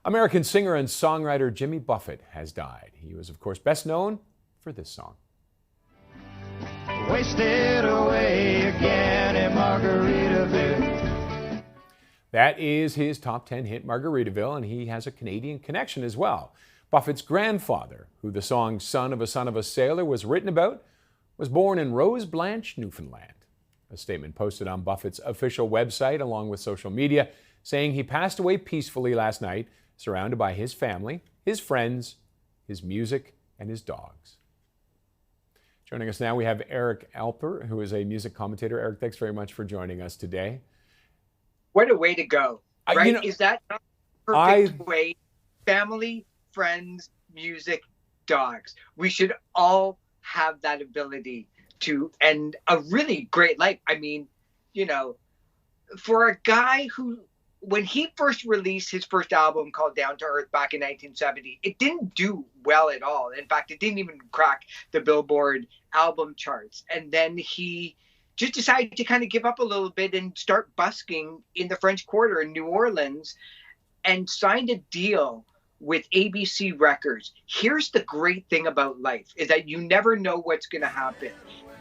American singer and songwriter Jimmy Buffett has died. He was, of course, best known for this song. Wasted away again in Margaritaville. That is his top 10 hit, Margaritaville, and he has a Canadian connection as well. Buffett's grandfather, who the song Son of a Sailor was written about, was born in Rose Blanche, Newfoundland. A statement posted on Buffett's official website along with social media saying he passed away peacefully last night, surrounded by his family, his friends, his music, and his dogs. Joining us now, we have Eric Alper, who is a music commentator. Eric, thanks very much for joining us today. What a way to go, right? Is that not the perfect way? Family, friends, music, dogs. We should all have that ability to end a really great life. I mean, you know, for a guy who, when he first released his first album called Down to Earth back in 1970, it didn't do well at all. In fact, it didn't even crack the Billboard album charts. And then he just decided to kind of give up a little bit and start busking in the French Quarter in New Orleans and signed a deal with ABC Records. Here's the great thing about life is that you never know what's going to happen.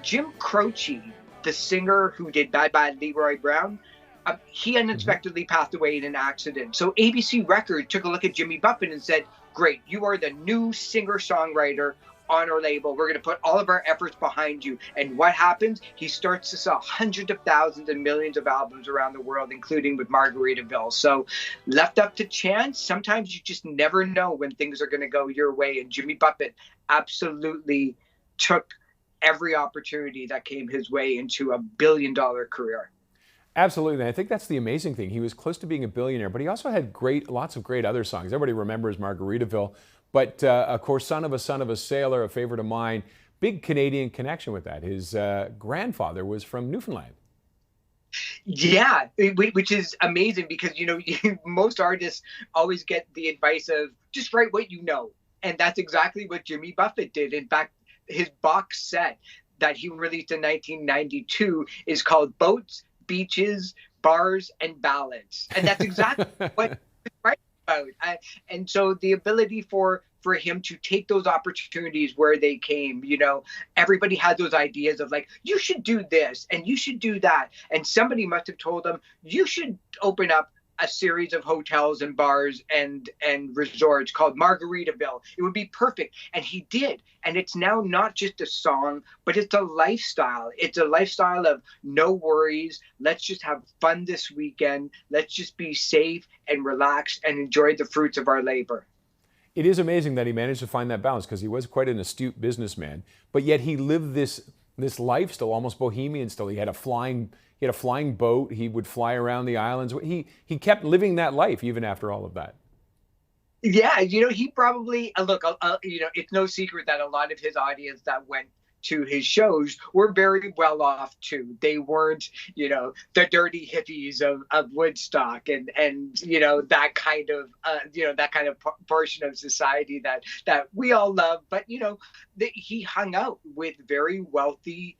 Jim Croce, the singer who did Bad Bad Leroy Brown, he unexpectedly passed away in an accident. So ABC Records took a look at Jimmy Buffett and said, great, you are the new singer-songwriter on our label. We're going to put all of our efforts behind you. And what happens? He starts to sell hundreds of thousands and millions of albums around the world, including with Margaritaville. So left up to chance, sometimes you just never know when things are going to go your way. And Jimmy Buffett absolutely took every opportunity that came his way into a billion-dollar career. Absolutely. And I think that's the amazing thing. He was close to being a billionaire, but he also had lots of great other songs. Everybody remembers Margaritaville, but of course, Son of a Sailor, a favorite of mine, big Canadian connection with that. His grandfather was from Newfoundland. Yeah, which is amazing because, you know, most artists always get the advice of just write what you know. And that's exactly what Jimmy Buffett did. In fact, his box set that he released in 1992 is called Boats, Beaches, Bars, and Ballads. And that's exactly what he's writing about. And so the ability for him to take those opportunities where they came, you know, everybody had those ideas of like, you should do this and you should do that. And somebody must have told him, you should open up a series of hotels and bars and resorts called Margaritaville. It would be perfect. And he did. And it's now not just a song, but it's a lifestyle. It's a lifestyle of no worries. Let's just have fun this weekend. Let's just be safe and relaxed and enjoy the fruits of our labor. It is amazing that he managed to find that balance because he was quite an astute businessman, but yet he lived this lifestyle, almost bohemian still. He had a flying boat. He would fly around the islands. He kept living that life even after all of that. Yeah, you know, he probably look. You know, it's no secret that a lot of his audience that went to his shows were very well off too. They weren't, you know, the dirty hippies of Woodstock and you know that kind of portion of society that we all love. But you know, he hung out with very wealthy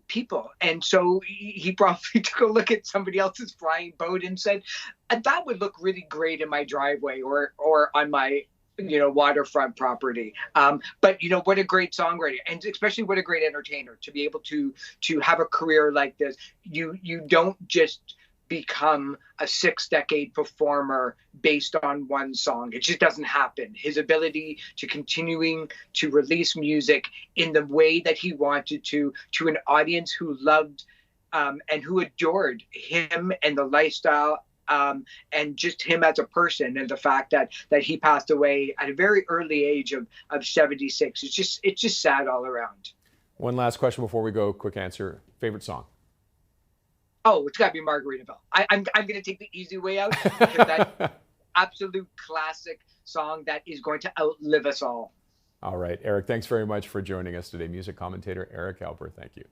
people. And so he probably took a look at somebody else's flying boat and said, that would look really great in my driveway or on my, you know, waterfront property. But, you know, what a great songwriter and especially what a great entertainer to be able to have a career like this. You don't just become a 6-decade performer based on one song. It just doesn't happen. His ability to continuing to release music in the way that he wanted to an audience who loved and who adored him and the lifestyle and just him as a person, and the fact that he passed away at a very early age of 76. It's just sad all around. One last question before we go. Quick answer. Favorite song? Oh, it's got to be Margaritaville. I'm going to take the easy way out because that's absolute classic song that is going to outlive us all. All right, Eric, thanks very much for joining us today. Music commentator Eric Alper, thank you.